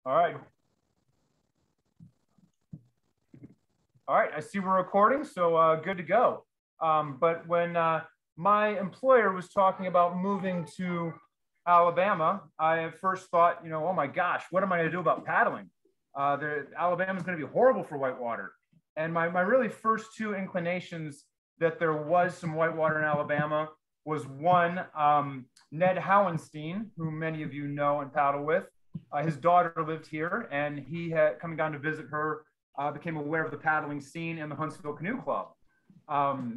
All right. All right, I see we're recording, so good to go. But when my employer was talking about moving to Alabama, I at first thought, oh my gosh, what am I going to do about paddling? Alabama is going to be horrible for whitewater. And my really first two inclinations that there was some whitewater in Alabama was one, Ned Howenstein, who many of you know and paddle with. His daughter lived here, and he had coming down to visit her, became aware of the paddling scene and the Huntsville Canoe Club,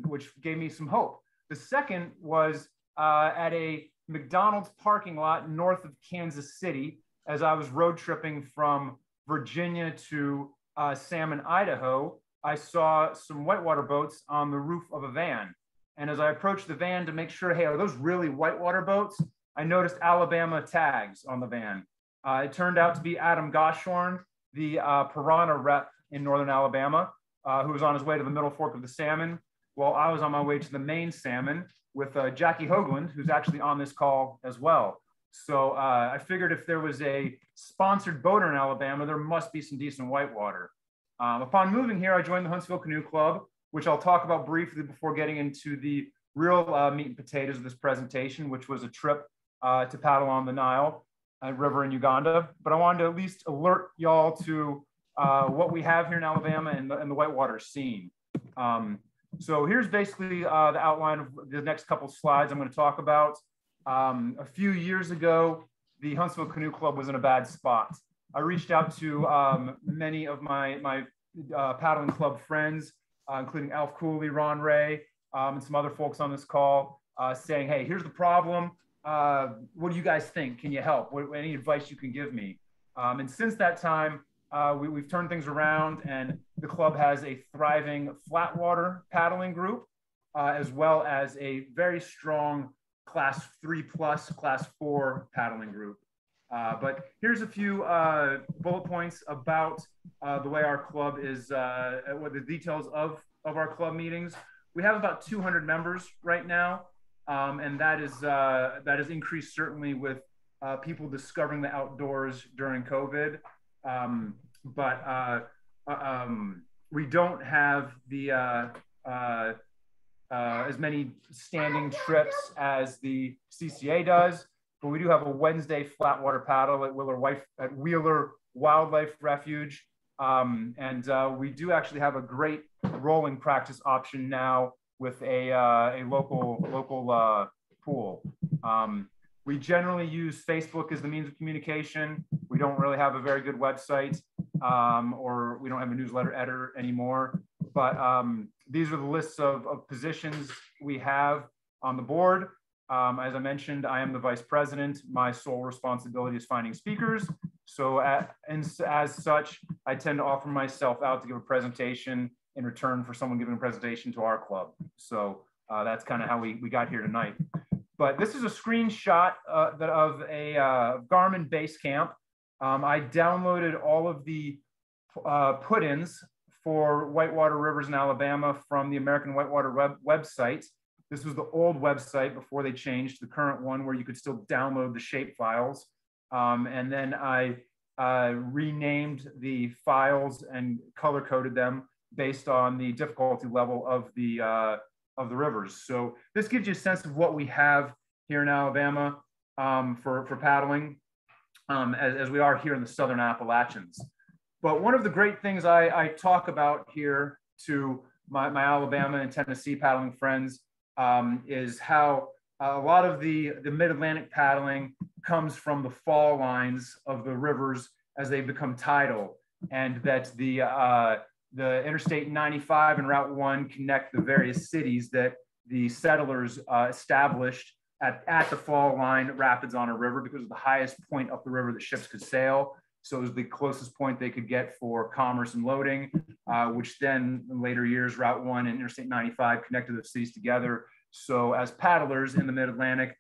which gave me some hope. The second was at a McDonald's parking lot north of Kansas City as I was road tripping from Virginia to Salmon, Idaho. I saw some whitewater boats on the roof of a van. And as I approached the van to make sure, hey, are those really whitewater boats? I noticed Alabama tags on the van. It turned out to be Adam Goshorn, the Piranha rep in Northern Alabama, who was on his way to the Middle Fork of the Salmon, while I was on my way to the main Salmon with Jackie Hoagland, who's actually on this call as well. So I figured if there was a sponsored boater in Alabama, there must be some decent whitewater. Upon moving here, I joined the Huntsville Canoe Club, which I'll talk about briefly before getting into the real meat and potatoes of this presentation, which was a trip to paddle on the Nile River in Uganda. But I wanted to at least alert y'all to what we have here in Alabama and the whitewater scene. So here's basically the outline of the next couple slides I'm going to talk about. A few years ago, the Huntsville Canoe Club was in a bad spot. I reached out to many of my paddling club friends, including Alf Cooley, Ron Ray, and some other folks on this call, saying, hey, here's the problem. What do you guys think? Can you help? Any advice you can give me? And since that time, we've turned things around, and the club has a thriving flatwater paddling group, as well as a very strong class 3+ class 4 paddling group. But here's a few bullet points about the way our club is, what the details of our club meetings. We have about 200 members right now, and that has increased certainly with people discovering the outdoors during COVID. But we don't have the as many standing trips as the CCA does, but we do have a Wednesday flatwater paddle at Wheeler Wildlife Refuge. And we do actually have a great rolling practice option now with a local pool. We generally use Facebook as the means of communication. We don't really have a very good website, or we don't have a newsletter editor anymore. But these are the lists of positions we have on the board. As I mentioned, I am the vice president. My sole responsibility is finding speakers. So as such, I tend to offer myself out to give a presentation in return for someone giving a presentation to our club. So that's kind of how we got here tonight. But this is a screenshot of a Garmin base camp. I downloaded all of the put-ins for whitewater rivers in Alabama from the American Whitewater website. This was the old website before they changed to the current one where you could still download the shape files. And then I renamed the files and color coded them based on the difficulty level of the rivers. So this gives you a sense of what we have here in Alabama for paddling, as we are here in the Southern Appalachians. But one of the great things I talk about here to my Alabama and Tennessee paddling friends is how a lot of the mid-Atlantic paddling comes from the fall lines of the rivers as they become tidal, and that the Interstate 95 and Route 1 connect the various cities that the settlers established at the fall line rapids on a river because of the highest point up the river that ships could sail. So it was the closest point they could get for commerce and loading, which then in later years, Route 1 and Interstate 95 connected the cities together. So as paddlers in the mid-Atlantic,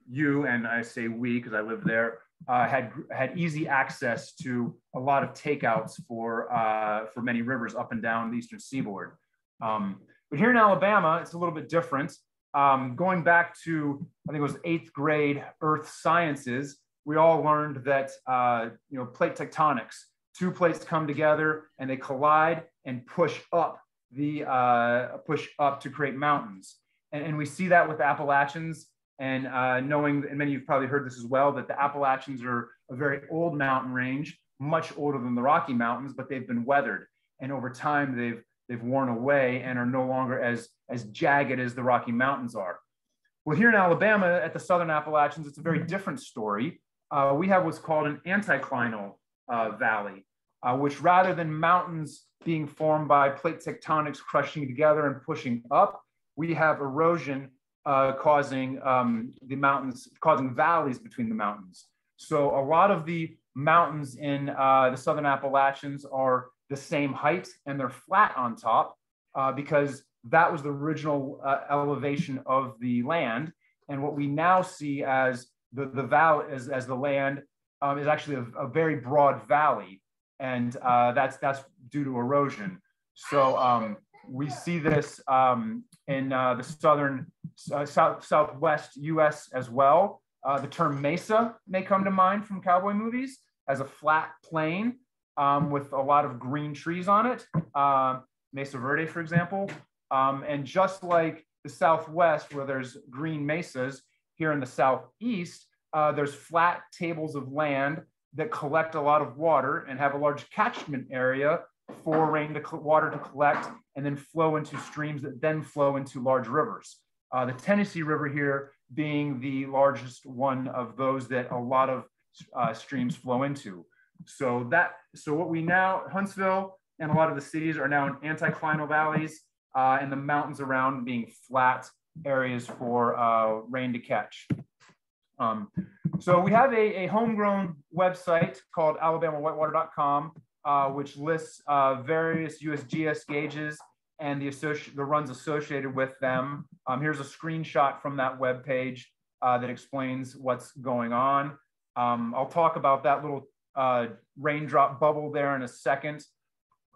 you, and I say we because I lived there, had easy access to a lot of takeouts for many rivers up and down the eastern seaboard. But here in Alabama, it's a little bit different. Going back to, I think it was 8th grade earth sciences, we all learned that plate tectonics, two plates come together and they collide and push up to create mountains. And we see that with the Appalachians. And knowing, and many of you've probably heard this as well, that the Appalachians are a very old mountain range, much older than the Rocky Mountains, but they've been weathered. And over time, they've worn away and are no longer as jagged as the Rocky Mountains are. Well, here in Alabama, at the Southern Appalachians, it's a very different story. We have what's called an anticlinal valley, which rather than mountains being formed by plate tectonics crushing together and pushing up, we have erosion causing the mountains, causing valleys between the mountains. So a lot of the mountains in the Southern Appalachians are the same height and they're flat on top because that was the original elevation of the land. And what we now see as the valley, as the land, is actually a very broad valley. And that's due to erosion. So we see this in the southern, southwest US as well. The term mesa may come to mind from cowboy movies as a flat plain with a lot of green trees on it. Mesa Verde, for example. And just like the Southwest, where there's green mesas, here in the Southeast, there's flat tables of land that collect a lot of water and have a large catchment area for water to collect and then flow into streams that then flow into large rivers. The Tennessee River here being the largest one of those that a lot of streams flow into. So what we now, Huntsville and a lot of the cities are now in anticlinal valleys, and the mountains around being flat areas for rain to catch. So we have a homegrown website called alabamawhitewater.com, which lists various USGS gauges and the runs associated with them. Here's a screenshot from that web page that explains what's going on. I'll talk about that little raindrop bubble there in a second.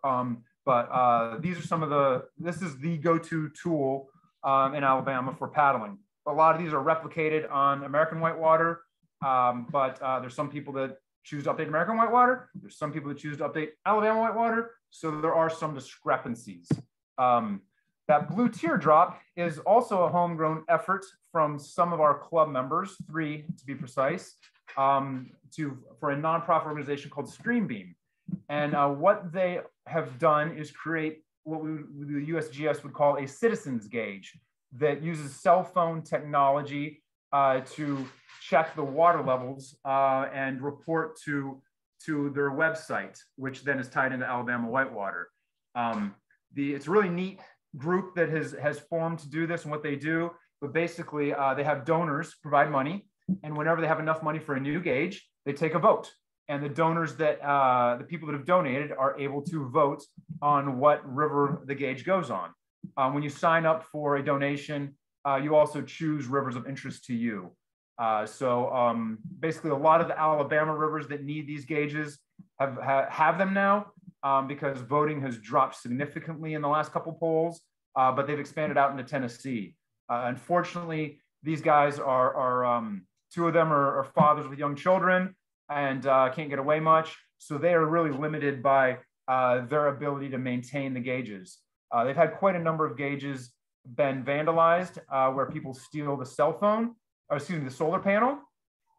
But these are some of this is the go-to tool in Alabama for paddling. A lot of these are replicated on American whitewater, but there's some people that choose to update American whitewater. There's some people that choose to update Alabama whitewater. So there are some discrepancies. That blue teardrop is also a homegrown effort from some of our club members, 3 to be precise, for a nonprofit organization called Streambeam. And what they have done is create what the USGS would call a citizens gauge that uses cell phone technology to check the water levels and report to their website, which then is tied into Alabama Whitewater. It's a really neat group that has formed to do this and what they do, but basically they have donors provide money, and whenever they have enough money for a new gauge, they take a vote. And the donors that, the people that have donated are able to vote on what river the gauge goes on. When you sign up for a donation, you also choose rivers of interest to you. So basically a lot of the Alabama rivers that need these gauges have them now because voting has dropped significantly in the last couple polls, but they've expanded out into Tennessee. Unfortunately, these guys are 2 of them are fathers with young children and can't get away much. So they are really limited by their ability to maintain the gauges. They've had quite a number of gauges been vandalized where people steal the the solar panel,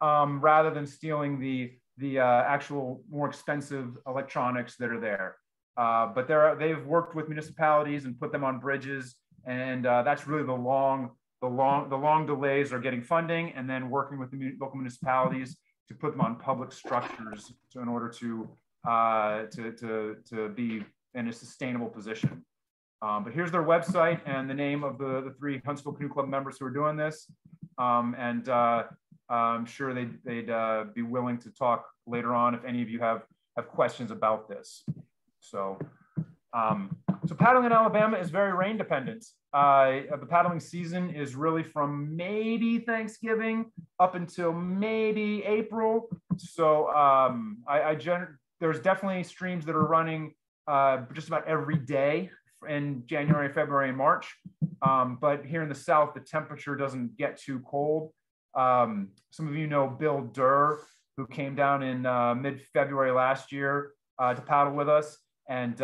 rather than stealing the actual more expensive electronics that are there. But they've worked with municipalities and put them on bridges. And that's really the long delays are getting funding and then working with the local municipalities to put them on public structures in order to be in a sustainable position. But here's their website and the name of the 3 Huntsville Canoe Club members who are doing this. And I'm sure they'd be willing to talk later on if any of you have questions about this. So paddling in Alabama is very rain dependent. The paddling season is really from maybe Thanksgiving up until maybe April. So there's definitely streams that are running just about every day in January, February, and March. But here in the South, the temperature doesn't get too cold. Some of you know Bill Durr, who came down in mid-February last year to paddle with us. And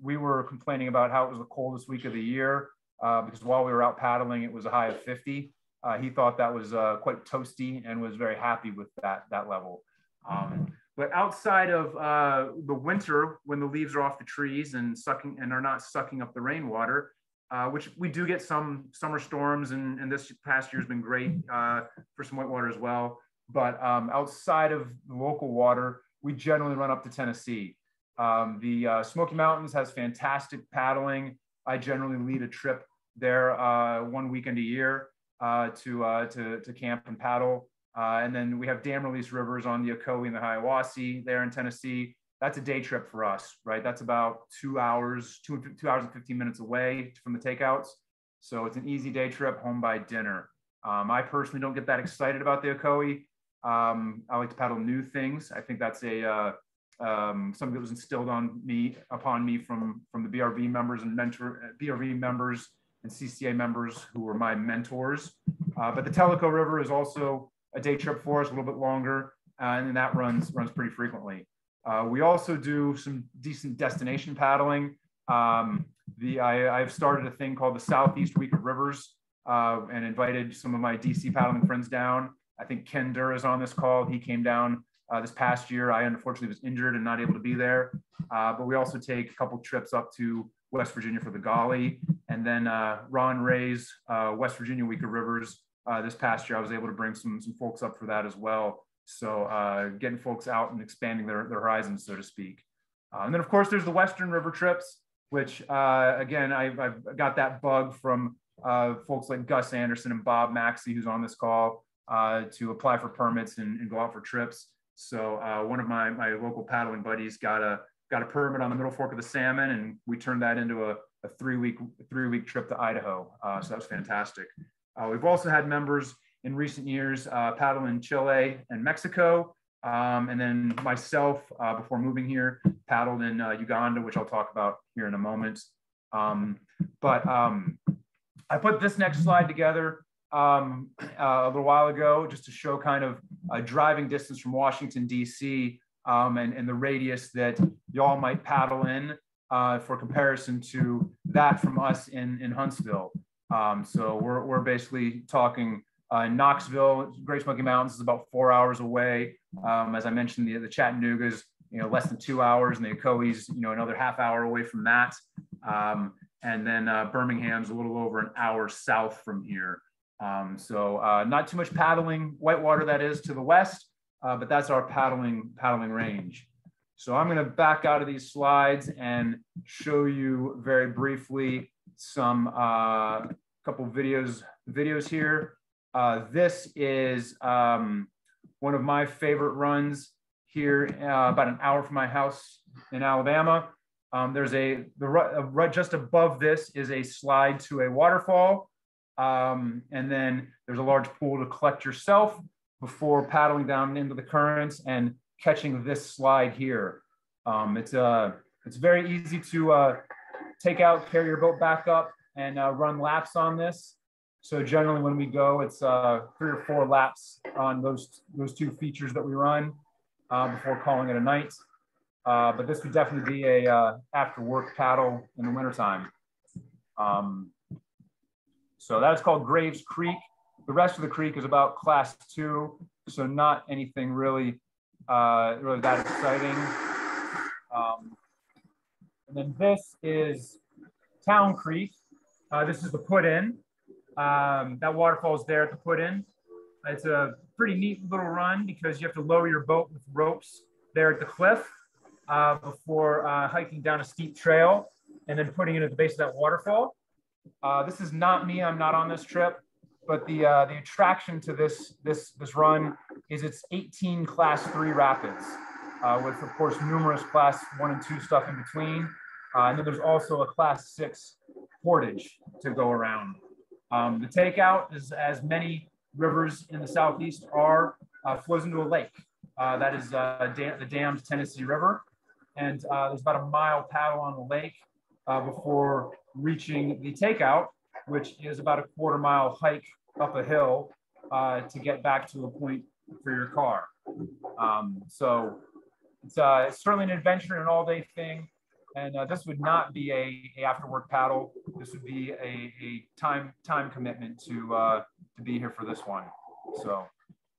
we were complaining about how it was the coldest week of the year because while we were out paddling, it was a high of 50. He thought that was quite toasty and was very happy with that level. But outside of the winter, when the leaves are off the trees and are not sucking up the rainwater, which we do get some summer storms, and this past year has been great for some whitewater as well. But outside of the local water, we generally run up to Tennessee. The Smoky Mountains has fantastic paddling. I generally lead a trip there one weekend a year to camp and paddle. And then we have dam release rivers on the Ocoee and the Hiawassee there in Tennessee. That's a day trip for us, right? That's about 2 hours, 2 hours and 15 minutes away from the takeouts. So it's an easy day trip, home by dinner. I personally don't get that excited about the Ocoee. I like to paddle new things. I think that's something that was instilled upon me from the BRV members and BRV members and CCA members who were my mentors. But the Tellico River is also a day trip for us, a little bit longer, and that runs pretty frequently. We also do some decent destination paddling. I've started a thing called the Southeast Week of Rivers and invited some of my DC paddling friends down. I think Ken Durr is on this call. He came down this past year. I unfortunately was injured and not able to be there. But we also take a couple trips up to West Virginia for the Golly. And then Ron Ray's West Virginia Week of Rivers. This past year, I was able to bring some folks up for that as well. So getting folks out and expanding their horizons, so to speak. And then, of course, there's the Western River trips, which, again, I've got that bug from folks like Gus Anderson and Bob Maxey, who's on this call, to apply for permits and go out for trips. So one of my local paddling buddies got a permit on the Middle Fork of the Salmon, and we turned that into a three-week trip to Idaho. So that was fantastic. We've also had members in recent years paddle in Chile and Mexico. And then myself, before moving here, paddled in Uganda, which I'll talk about here in a moment. But I put this next slide together a little while ago just to show kind of a driving distance from Washington, D.C. And the radius that y'all might paddle in for comparison to that from us in Huntsville. So we're basically talking Knoxville, Great Smoky Mountains is about 4 hours away. As I mentioned, the Chattanooga's, less than 2 hours, and the Ocoee's, another half hour away from that. And then Birmingham's a little over an hour south from here. So not too much paddling, whitewater that is, to the west, but that's our paddling range. So I'm going to back out of these slides and show you very briefly some couple videos here. This is one of my favorite runs here, about an hour from my house in Alabama. There's just above this is a slide to a waterfall. And then there's a large pool to collect yourself before paddling down into the currents and catching this slide here. It's very easy to carry your boat back up and run laps on this. So generally when we go, it's 3 or 4 laps on those 2 features that we run before calling it a night. But this would definitely be a after work paddle in the wintertime. So that's called Graves Creek. The rest of the creek is about class 2, so not anything really that exciting. And then this is Town Creek. This is the put-in. That waterfall is there at the put-in. It's a pretty neat little run because you have to lower your boat with ropes there at the cliff before hiking down a steep trail and then putting it at the base of that waterfall. This is not me. I'm not on this trip, but the attraction to this run is it's 18 class 3 rapids with, of course, numerous class 1 and 2 stuff in between. And then there's also a class 6 portage to go around. The takeout is, as many rivers in the Southeast are, flows into a lake. That is the dammed Tennessee River. And there's about a mile paddle on the lake before reaching the takeout, which is about a 1/4 mile hike up a hill to get back to a point for your car. So it's certainly an adventure and an all-day thing. And this would not be a after-work paddle. This would be a time commitment to be here for this one. So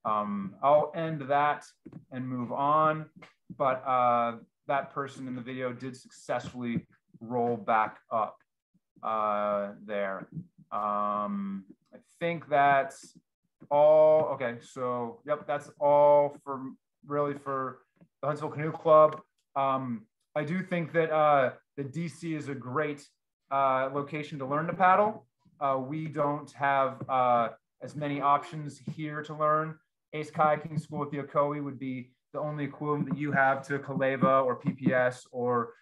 I'll end that and move on. But that person in the video did successfully roll back up there. I think that's all. Okay, so yep, that's all for really for the Huntsville Canoe Club. I do think that the DC is a great location to learn to paddle. We don't have as many options here to learn. Ace Kayaking School at the Ocoee would be the only equivalent that you have to Kaleva or PPS or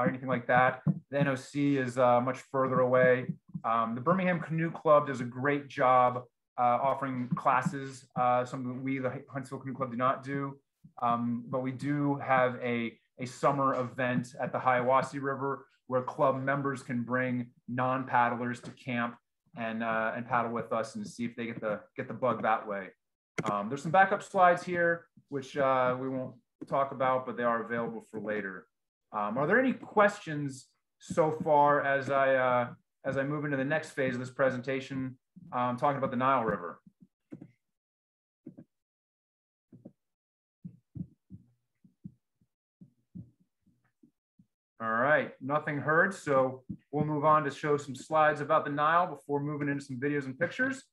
anything like that. The NOC is much further away. The Birmingham Canoe Club does a great job offering classes, something that we, the Huntsville Canoe Club, do not do. But we do have a summer event at the Hiawassee River where club members can bring non-paddlers to camp and paddle with us and see if they get the bug that way. There's some backup slides here, which we won't talk about, but they are available for later. Are there any questions so far as I move into the next phase of this presentation, talking about the Nile River? All right, nothing heard. So we'll move on to show some slides about the Nile before moving into some videos and pictures.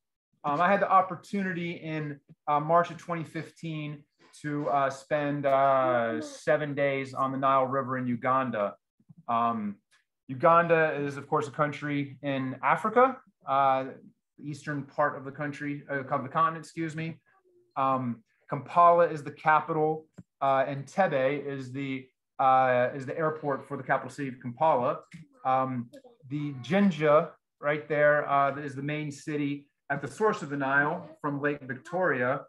I had the opportunity in March of 2015 to spend 7 days on the Nile River in Uganda. Uganda is, of course, a country in Africa, the eastern part of the country, of the continent, excuse me. Kampala is the capital, and Entebbe is the airport for the capital city of Kampala. The Jinja right there is the main city at the source of the Nile from Lake Victoria,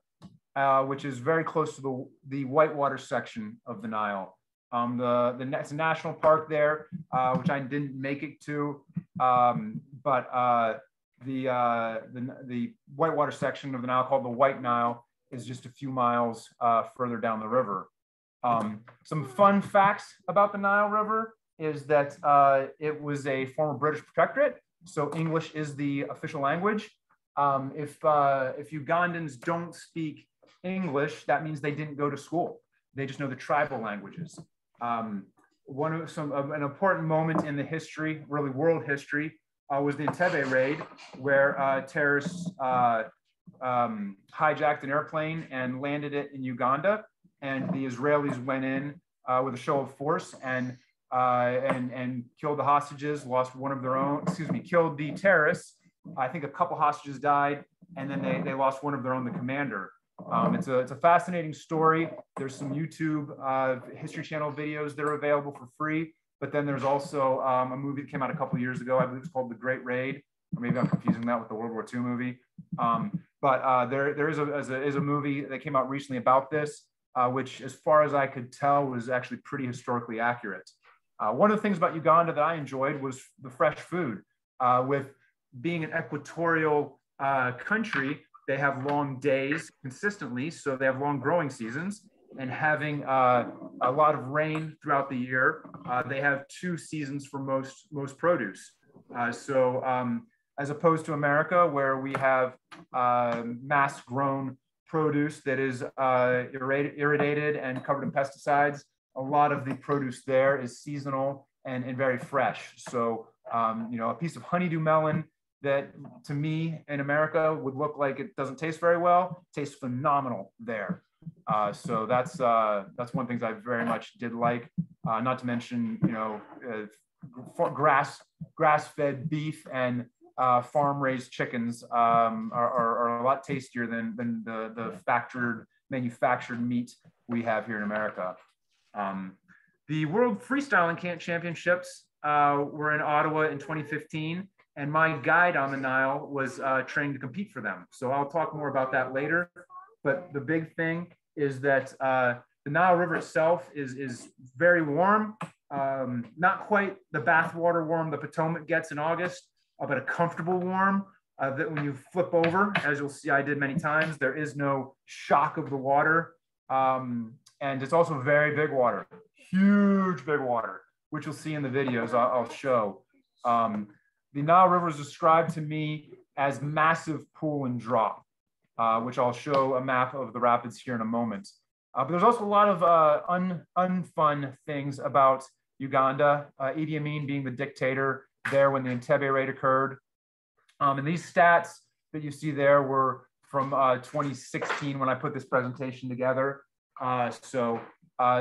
which is very close to the whitewater section of the Nile. It's a national park there, which I didn't make it to, but the whitewater section of the Nile, called the White Nile, is just a few miles further down the river. Some fun facts about the Nile River is that it was a former British protectorate, so English is the official language. If Ugandans don't speak English, that means they didn't go to school. They just know the tribal languages. An important moment in the history, really world history, was the Entebbe raid, where terrorists hijacked an airplane and landed it in Uganda, and the Israelis went in with a show of force and killed the hostages, lost one of their own, killed the terrorists. I think a couple hostages died, and then they lost one of their own, the commander. It's a fascinating story. There's some YouTube History Channel videos that are available for free, but then there's also a movie that came out a couple years ago. I believe it's called The Great Raid, or maybe I'm confusing that with the World War II movie. But there is a movie that came out recently about this, which, as far as I could tell, was actually pretty historically accurate. One of the things about Uganda that I enjoyed was the fresh food. With being an equatorial country, they have long days consistently, so they have long growing seasons, and having a lot of rain throughout the year, they have 2 seasons for most produce. As opposed to America, where we have mass grown produce that is irrigated and covered in pesticides, a lot of the produce there is seasonal and very fresh. So, a piece of honeydew melon that to me in America would look like it doesn't taste very well, tastes phenomenal there. So that's one thing I very much did like. Not to mention, grass-fed beef and farm-raised chickens are a lot tastier than the manufactured meat we have here in America. The World Freestyling Championships were in Ottawa in 2015. And my guide on the Nile was trained to compete for them. So I'll talk more about that later. But the big thing is that the Nile River itself is very warm, not quite the bathwater warm the Potomac gets in August, but a comfortable warm that when you flip over, as you'll see I did many times, there is no shock of the water. And it's also very big water, huge big water, which you'll see in the videos I'll show. The Nile River is described to me as massive pool and drop, which I'll show a map of the rapids here in a moment. But there's also a lot of unfun things about Uganda, Idi Amin being the dictator there when the Entebbe raid occurred. And these stats that you see there were from 2016 when I put this presentation together. So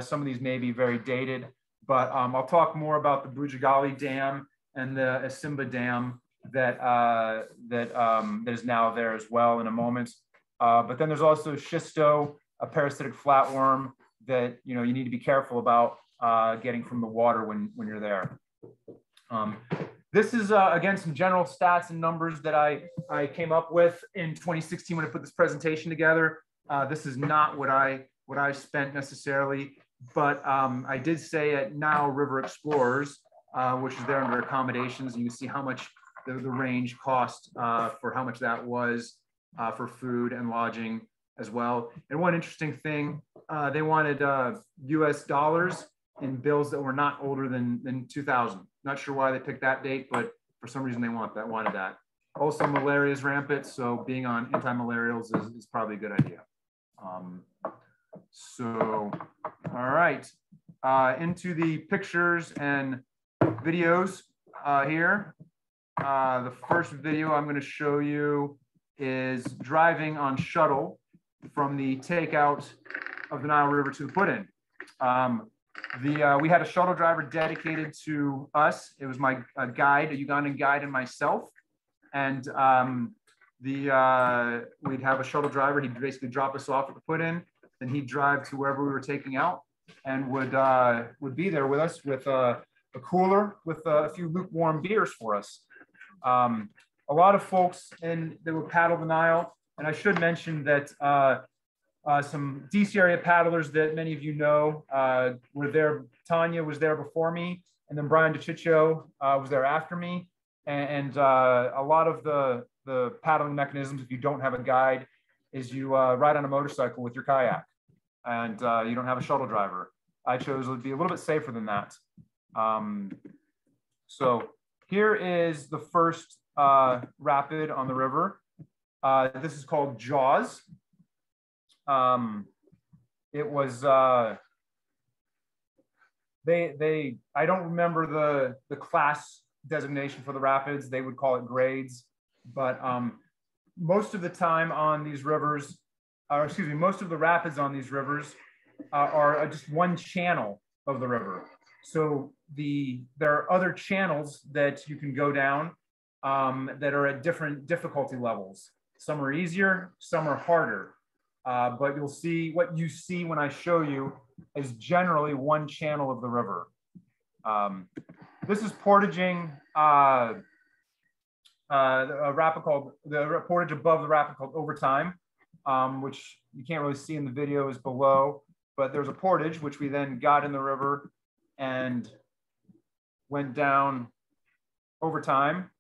some of these may be very dated, but I'll talk more about the Bujagali Dam and the Asimba Dam that is now there as well in a moment. But then there's also schisto, a parasitic flatworm that you need to be careful about getting from the water when you're there. This is again some general stats and numbers that I came up with in 2016 when I put this presentation together. This is not what I spent necessarily, but I did say at Nile River Explorers, which is there under accommodations, and you can see how much the range cost for how much that was for food and lodging as well. And one interesting thing, they wanted US dollars in bills that were not older than 2000. Not sure why they picked that date, but for some reason they wanted that. Also, malaria is rampant, so being on anti-malarials is probably a good idea. So, all right, into the pictures and videos here. The first video I'm going to show you is driving on shuttle from the takeout of the Nile River to the put-in. We had a shuttle driver dedicated to us. It was my guide, a Ugandan guide, and myself. And we'd have a shuttle driver. He'd basically drop us off at the put-in, then he'd drive to wherever we were taking out, and would be there with us with a cooler with a few lukewarm beers for us. A lot of folks that would paddle the Nile, and I should mention that some DC area paddlers that many of you know were there. Tanya was there before me, and then Brian DeCiccio was there after me. And a lot of the paddling mechanisms, if you don't have a guide, is you ride on a motorcycle with your kayak, and you don't have a shuttle driver. I chose to be a little bit safer than that. So here is the first rapid on the river. This is called Jaws. It was I don't remember the class designation for the rapids. They would call it grades, but most of the time on these rivers, or excuse me, most of the rapids on these rivers are just one channel of the river. So there are other channels that you can go down that are at different difficulty levels. Some are easier, some are harder. But you'll see what you see when I show you is generally one channel of the river. This is portaging a rapid called the portage above the rapid called Overtime, which you can't really see in the video is below, but there's a portage which we then got in the river and went down Overtime,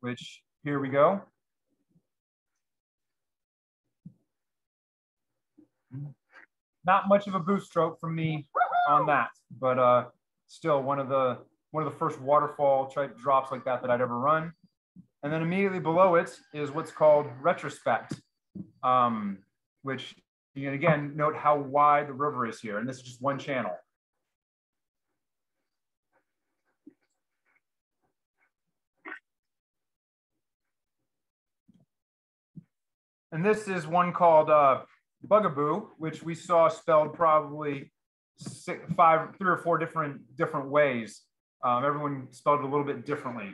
which here we go. Not much of a boost stroke from me on that, but still one of the first waterfall type drops like that I'd ever run. And then immediately below it is what's called retrospect, which you can again note how wide the river is here, and this is just one channel. And this is one called Bugaboo, which we saw spelled probably three or four different ways. Everyone spelled it a little bit differently.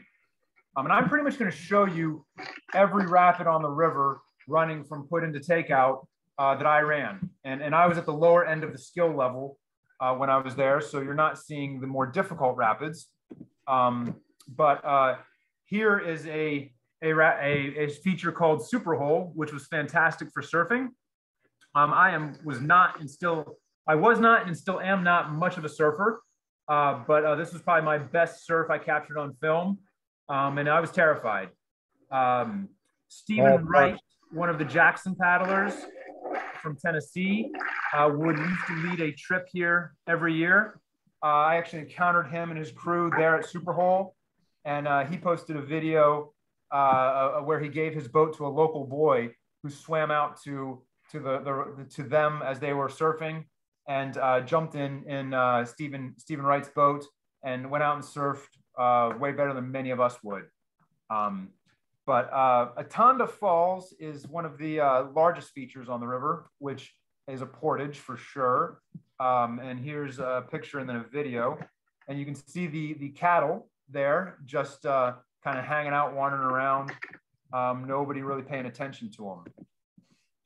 And I'm pretty much going to show you every rapid on the river running from put-in to takeout that I ran. And I was at the lower end of the skill level when I was there, so you're not seeing the more difficult rapids. But here is a feature called Super Hole, which was fantastic for surfing. I was not and still am not much of a surfer, but this was probably my best surf I captured on film. and I was terrified. Stephen Wright, one of the Jackson paddlers from Tennessee, used to lead a trip here every year. I actually encountered him and his crew there at Superhole, and he posted a video where he gave his boat to a local boy who swam out to them as they were surfing, and jumped in Stephen Wright's boat and went out and surfed way better than many of us would. But Atanda Falls is one of the largest features on the river, which is a portage for sure. And here's a picture and then a video. And you can see the cattle there just kind of hanging out, wandering around. Nobody really paying attention to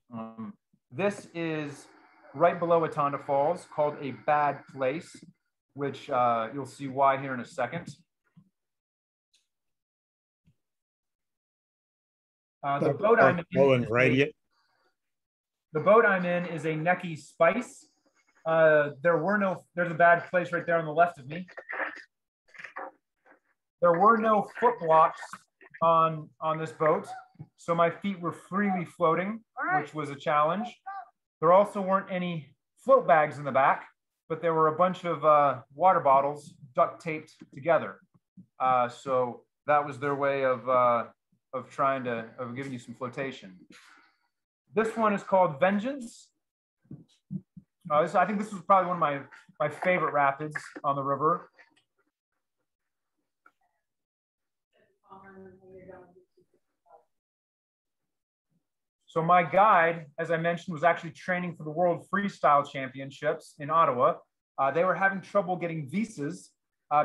them. This is right below Atanda Falls, called a bad place, which you'll see why here in a second. The boat I'm in is a Necky Spice. There's a bad place right there on the left of me. There were no foot blocks on this boat, so my feet were freely floating, which was a challenge. There also weren't any float bags in the back, but there were a bunch of water bottles duct taped together. So that was their way of giving you some flotation. This one is called Vengeance. I think this was probably one of my favorite rapids on the river. So my guide, as I mentioned, was actually training for the World Freestyle Championships in Ottawa. They were having trouble getting visas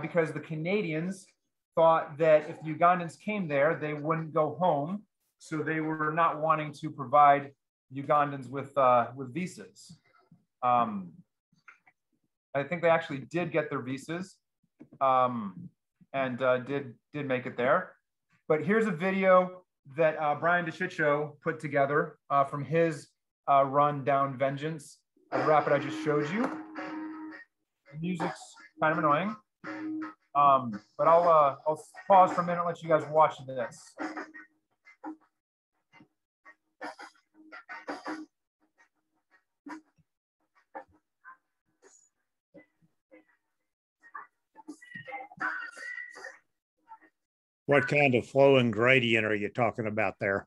because the Canadians thought that if the Ugandans came there, they wouldn't go home. So they were not wanting to provide Ugandans with visas. I think they actually did get their visas and did make it there. But here's a video that Brian DeCiccio put together from his run down Vengeance, the rapid I just showed you. The music's kind of annoying. But I'll pause for a minute and let you guys watch this. What kind of flow and gradient are you talking about there?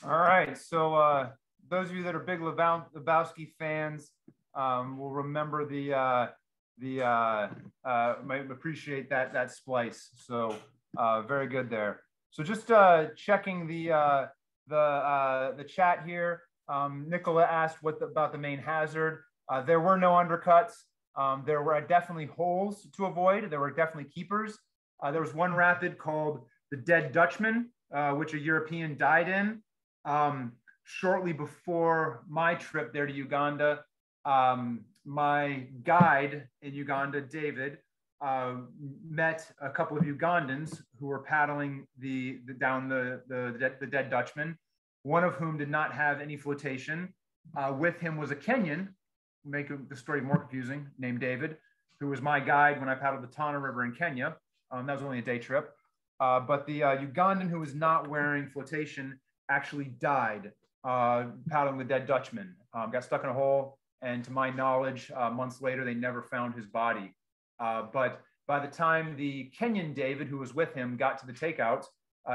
All right, so those of you that are big Lebowski fans will remember might appreciate that splice. So very good there. So just checking the chat here. Nicola asked about the main hazard. There were no undercuts. There were definitely holes to avoid. There were definitely keepers. There was one rapid called the Dead Dutchman, which a European died in. Shortly before my trip there to Uganda, my guide in Uganda, David, met a couple of Ugandans who were paddling down the Dead Dutchman, one of whom did not have any flotation. With him was a Kenyan, make the story more confusing, named David, who was my guide when I paddled the Tana River in Kenya. That was only a day trip. But the Ugandan who was not wearing flotation actually died paddling the Dead Dutchman. Got stuck in a hole, and to my knowledge, months later, they never found his body. But by the time the Kenyan David, who was with him, got to the takeout,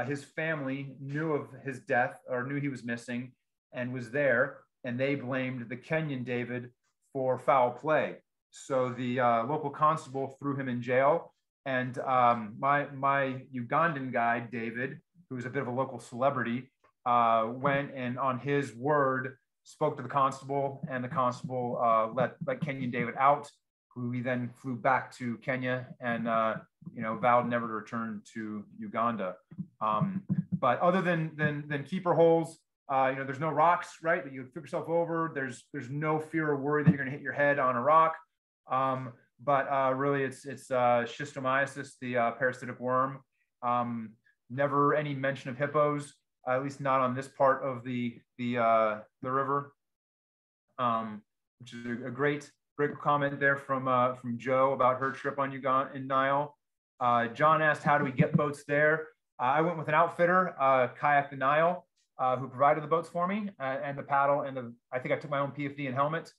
his family knew of his death or knew he was missing and was there, and they blamed the Kenyan David for foul play. So the local constable threw him in jail, and my Ugandan guide, David, who was a bit of a local celebrity, went and on his word spoke to the constable, and the constable let Kenyan David out, who he then flew back to Kenya and vowed never to return to Uganda. But other than keeper holes, there's no rocks, right, that you flip yourself over. There's no fear or worry that you're going to hit your head on a rock. But really, it's schistomiasis, the parasitic worm. Never any mention of hippos, at least not on this part of the river, which is a great comment there from Joe about her trip on Uganda in Nile. John asked, how do we get boats there? I went with an outfitter, Kayak the Nile, who provided the boats for me and the paddle, and I think I took my own PFD and helmet.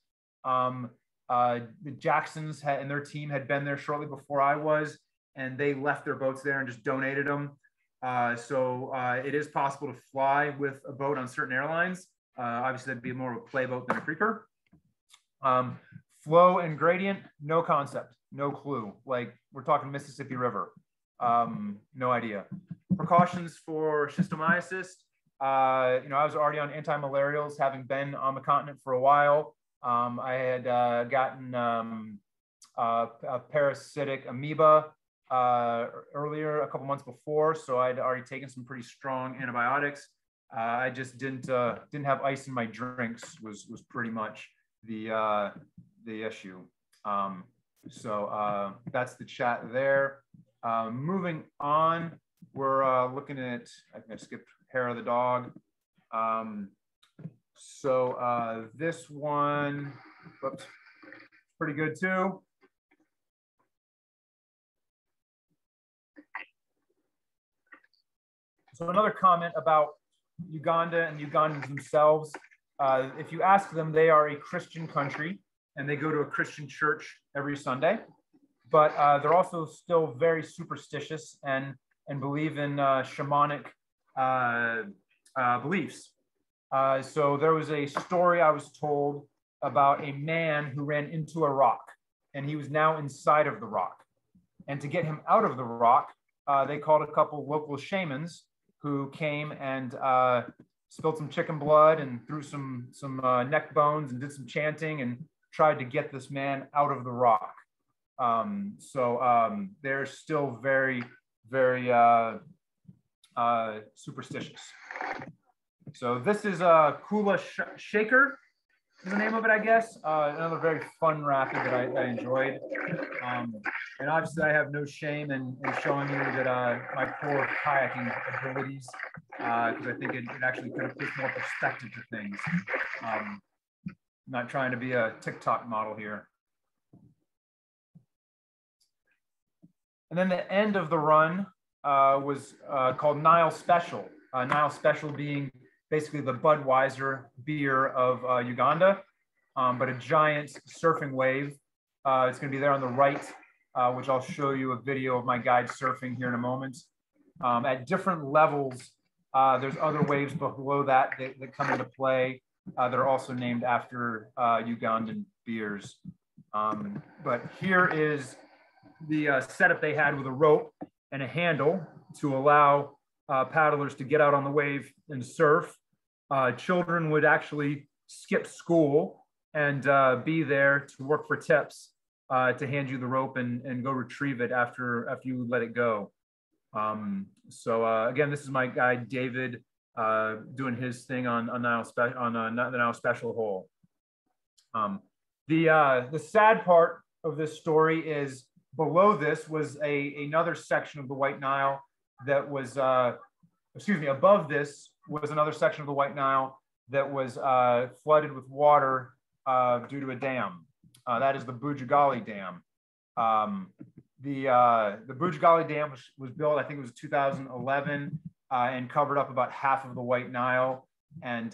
The Jacksons and their team had been there shortly before I was, and they left their boats there and just donated them. So it is possible to fly with a boat on certain airlines. Obviously, that'd be more of a play boat than a creeper. Flow and gradient, no concept, no clue. Like, we're talking Mississippi River, no idea. Precautions for schistomiasis. I was already on anti-malarials, having been on the continent for a while. I had gotten a parasitic amoeba earlier, a couple months before, so I'd already taken some pretty strong antibiotics. I just didn't have ice in my drinks was pretty much the issue. So that's the chat there. Moving on, we're looking at, I think I skipped hair of the dog. So this one, whoops, pretty good too. So another comment about Uganda and Ugandans themselves. If you ask them, they are a Christian country and they go to a Christian church every Sunday, but they're also still very superstitious and believe in shamanic beliefs. So there was a story I was told about a man who ran into a rock, and he was now inside of the rock. And to get him out of the rock, they called a couple local shamans who came and spilled some chicken blood and threw some neck bones and did some chanting and tried to get this man out of the rock. So they're still very, very superstitious. So this is Kula Shaker is the name of it, I guess. Another very fun rapid that I enjoyed. And obviously I have no shame in showing you that my poor kayaking abilities, because I think it actually kind of puts more perspective to things. I'm not trying to be a TikTok model here. And then the end of the run was called Nile Special. Nile Special being basically the Budweiser beer of Uganda, but a giant surfing wave. It's going to be there on the right, which I'll show you a video of my guide surfing here in a moment. At different levels, there's other waves below that come into play that are also named after Ugandan beers. But here is the setup they had with a rope and a handle to allow paddlers to get out on the wave and surf. Children would actually skip school and be there to work for tips. to hand you the rope and go retrieve it after you let it go. Again, this is my guy David doing his thing on the Nile Special hole. The sad part of this story is below this was another section of the White Nile that was, above this was another section of the White Nile that was flooded with water due to a dam. That is the Bujagali Dam. The Bujagali Dam was built, I think it was 2011, and covered up about half of the White Nile. And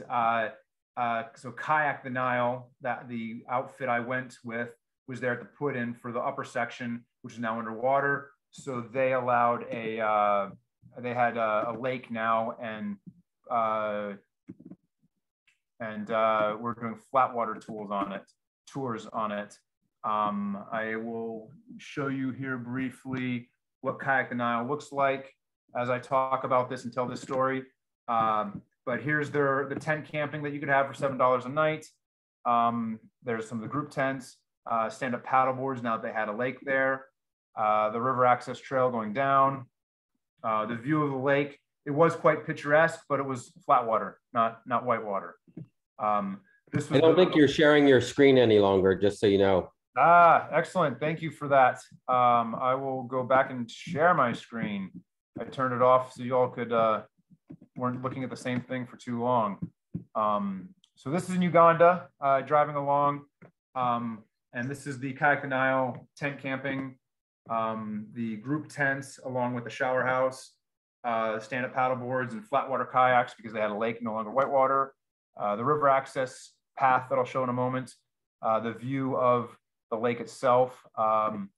so Kayak the Nile, that the outfit I went with, was there to put in for the upper section, which is now underwater. So they allowed they had a lake now, and we're doing flatwater tours on it. I will show you here briefly what Kayak the Nile looks like as I talk about this and tell this story. But here's the tent camping that you could have for $7 a night. There's some of the group tents, stand-up paddle boards now that they had a lake there, the river access trail going down, the view of the lake. It was quite picturesque, but it was flat water, not whitewater. This was I don't think you're sharing your screen any longer, just so you know. Excellent. Thank you for that. I will go back and share my screen. I turned it off so you all could weren't looking at the same thing for too long. So this is in Uganda, driving along, and this is the Kayak the Nile tent camping, the group tents along with the shower house, stand-up paddle boards and flatwater kayaks because they had a lake, no longer whitewater, the river access path that I'll show in a moment, the view of the lake itself, and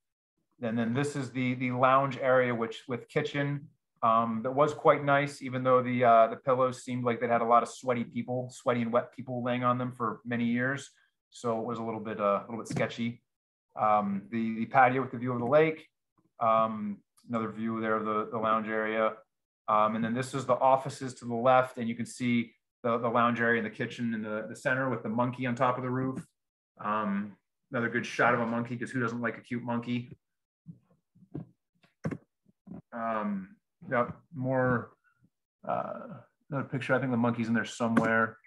then this is the lounge area, which with kitchen. That was quite nice, even though the pillows seemed like they had a lot of sweaty and wet people laying on them for many years. So it was a little bit sketchy. The patio with the view of the lake, another view there of the lounge area. And then this is the offices to the left, and you can see the lounge area and the kitchen in the center with the monkey on top of the roof. Another good shot of a monkey, because who doesn't like a cute monkey? Yep, more, another picture. I think the monkey's in there somewhere.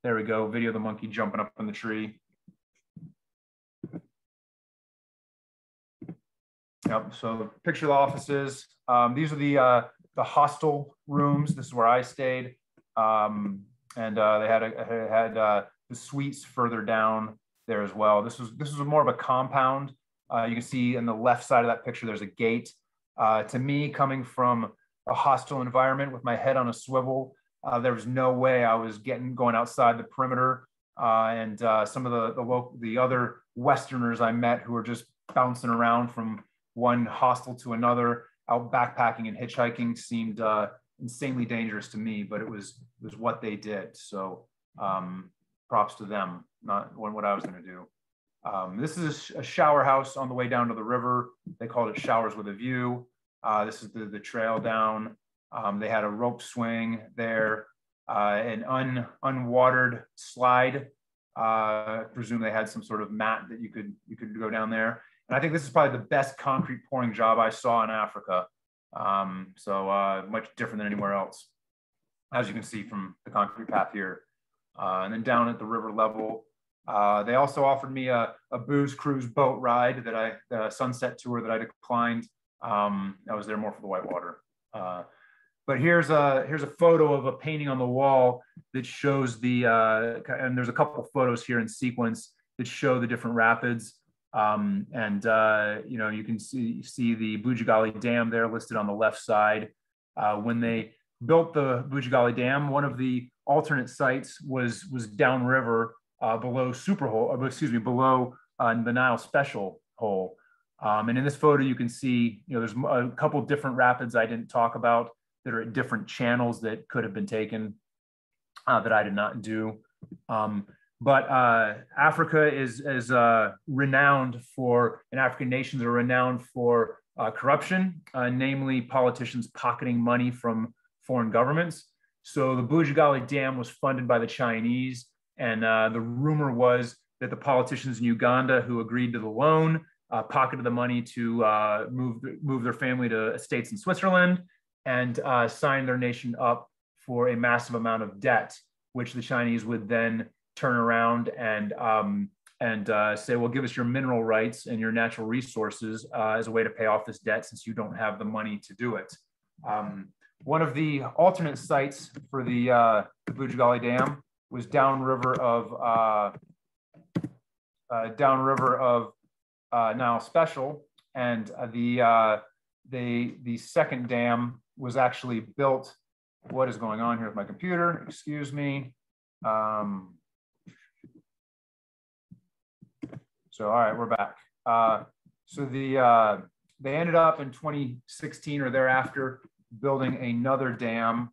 There we go. Video of the monkey jumping up in the tree. Yep, so picture of the offices. These are the hostel rooms. This is where I stayed. And they had the suites further down there as well. This was more of a compound. You can see in the left side of that picture, there's a gate. To me, coming from a hostile environment with my head on a swivel, there was no way I was going outside the perimeter. And some of the other Westerners I met who were just bouncing around from one hostel to another, out backpacking and hitchhiking, seemed insanely dangerous to me. But it was what they did. So props to them, not what I was going to do. This is a shower house on the way down to the river. They called it Showers with a View. This is the trail down. They had a rope swing there, an unwatered slide. I presume they had some sort of mat that you could go down there. And I think this is probably the best concrete pouring job I saw in Africa. Much different than anywhere else, as you can see from the concrete path here. And then down at the river level, they also offered me a booze cruise boat ride the sunset tour that I declined. I was there more for the whitewater. But here's a photo of a painting on the wall that shows and there's a couple of photos here in sequence that show the different rapids. You can see the Bujagali Dam there listed on the left side. When they built the Bujagali Dam, one of the alternate sites was downriver below below the Nile Special hole. And in this photo, you can see, there's a couple of different rapids I didn't talk about that are at different channels that could have been taken that I did not do. But Africa is renowned for, and African nations are renowned for corruption, namely politicians pocketing money from foreign governments. So the Bujagali Dam was funded by the Chinese, and the rumor was that the politicians in Uganda who agreed to the loan pocketed the money to move their family to estates in Switzerland and sign their nation up for a massive amount of debt, which the Chinese would then turn around and say, well, give us your mineral rights and your natural resources as a way to pay off this debt since you don't have the money to do it. One of the alternate sites for the Bujagali Dam was downriver of Nile Special, and the second dam was actually built. What is going on here with my computer? Excuse me. So, all right, we're back. So they ended up in 2016 or thereafter building another dam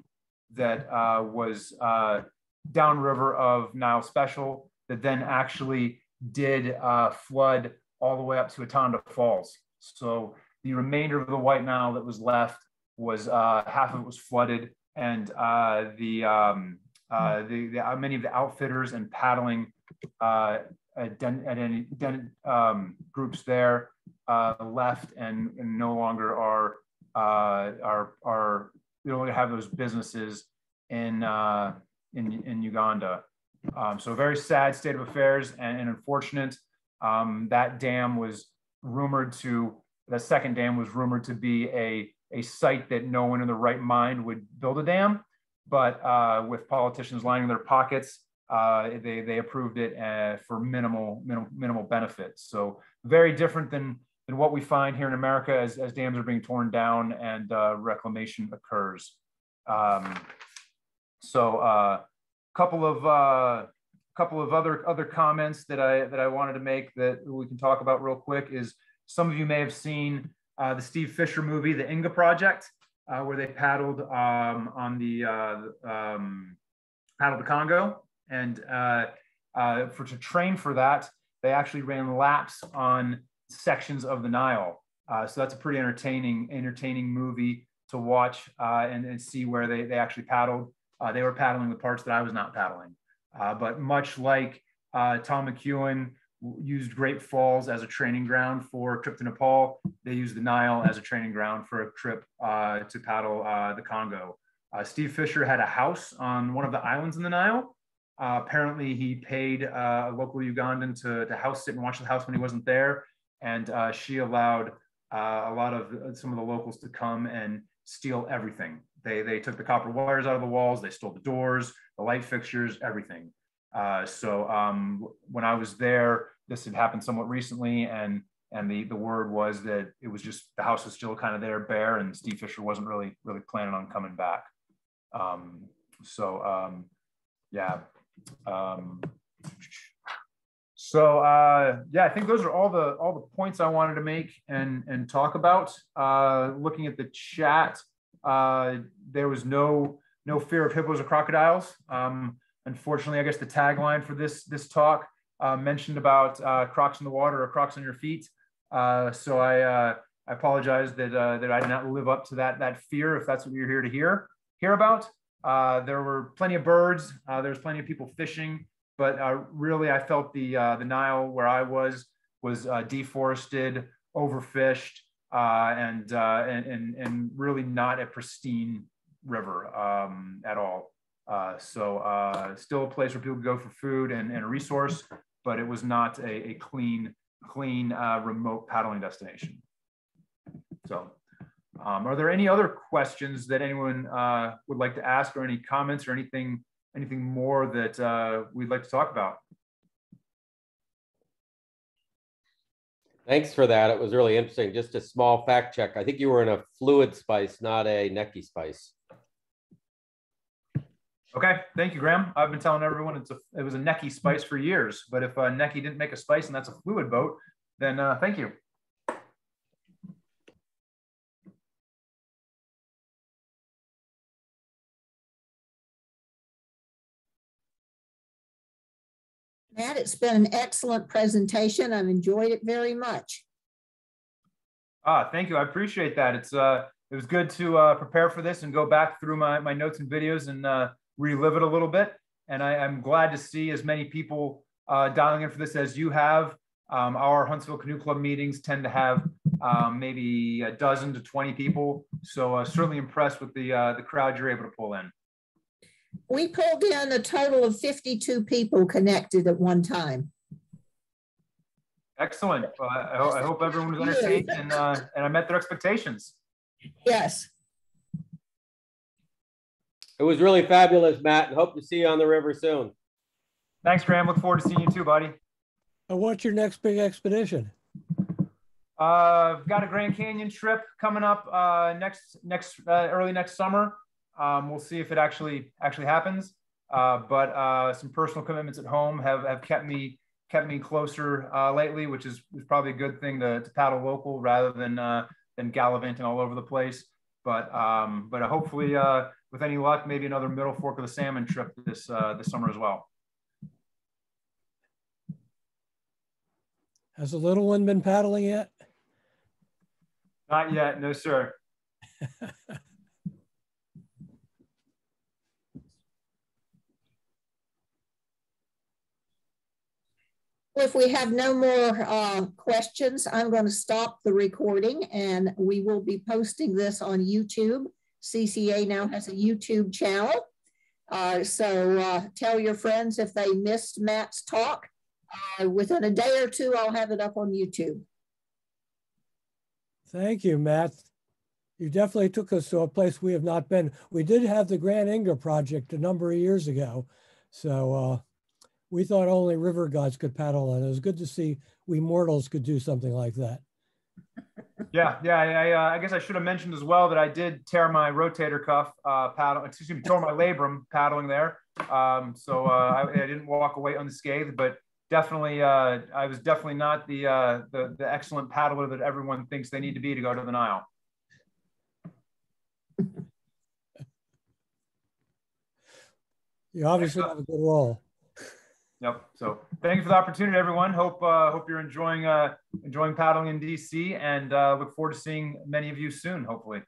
that was downriver of Nile Special that then actually did flood all the way up to Atanda Falls. So the remainder of the White Nile that was left was half of it was flooded, and many of the outfitters and paddling groups there left and no longer are we no longer have those businesses in Uganda. So very sad state of affairs and unfortunate. That dam was rumored to, the second dam was rumored to be a site that no one in the right mind would build a dam, but with politicians lining their pockets, they approved it for minimal benefits. So very different than what we find here in America as dams are being torn down and reclamation occurs. Couple of other comments that I wanted to make that we can talk about real quick is some of you may have seen the Steve Fisher movie, The Inga Project, where they paddled on the Congo, and to train for that, they actually ran laps on sections of the Nile. So that's a pretty entertaining movie to watch and see where they actually paddled. They were paddling the parts that I was not paddling. But much like Tom McEwen used Great Falls as a training ground for a trip to Nepal, they used the Nile as a training ground for a trip to paddle the Congo. Steve Fisher had a house on one of the islands in the Nile. Apparently he paid a local Ugandan to house sit and watch the house when he wasn't there. And she allowed some of the locals to come and steal everything. They took the copper wires out of the walls, they stole the doors, the light fixtures, everything. When I was there, this had happened somewhat recently, and the word was that it was just, the house was still kind of there bare, and Steve Fisher wasn't really planning on coming back. Yeah. I think those are all the points I wanted to make and talk about. Looking at the chat, there was no fear of hippos or crocodiles. Unfortunately, I guess the tagline for this talk mentioned about crocs in the water or crocs on your feet. So I apologize that I did not live up to that fear, if that's what you're here to hear about. There were plenty of birds. There was plenty of people fishing, but really I felt the Nile where I was deforested, overfished, and really not a pristine river at all. Still a place where people go for food and a resource, but it was not a clean remote paddling destination. So are there any other questions that anyone would like to ask, or any comments or anything more that we'd like to talk about? Thanks for that. It was really interesting. Just a small fact check. I think you were in a fluid spice, not a necky spice. Okay, thank you, Graham. I've been telling everyone it was a necky spice for years, but if necky didn't make a spice and that's a fluid boat, then thank you. Matt, it's been an excellent presentation. I've enjoyed it very much. Thank you. I appreciate that. It was good to prepare for this and go back through my notes and videos and relive it a little bit. And I'm glad to see as many people dialing in for this as you have. Our Huntsville Canoe Club meetings tend to have maybe a dozen to 20 people. So certainly impressed with the crowd you're able to pull in. We pulled in a total of 52 people connected at one time. Excellent. I hope everyone was entertained and I met their expectations. Yes. It was really fabulous, Matt, and hope to see you on the river soon. Thanks, Graham. Look forward to seeing you too, buddy. And what's your next big expedition? I've got a Grand Canyon trip coming up early next summer. We'll see if it actually happens. But some personal commitments at home have kept me closer lately, which is probably a good thing to paddle local rather than gallivanting all over the place. But hopefully, with any luck, maybe another Middle Fork of the Salmon trip this summer as well. Has the little one been paddling yet? Not yet, no, sir. If we have no more questions, I'm going to stop the recording and we will be posting this on YouTube. CCA now has a YouTube channel. So tell your friends if they missed Matt's talk. Within a day or two, I'll have it up on YouTube. Thank you, Matt. You definitely took us to a place we have not been. We did have the Grand Inga project a number of years ago. So we thought only river gods could paddle, and it was good to see we mortals could do something like that. Yeah. I guess I should have mentioned as well that I did tear my rotator cuff tore my labrum paddling there. So I didn't walk away unscathed, but definitely, I was definitely not the excellent paddler that everyone thinks they need to be to go to the Nile. You obviously have a good role. Yep. So thank you for the opportunity, everyone. Hope you're enjoying paddling in DC, and look forward to seeing many of you soon, hopefully.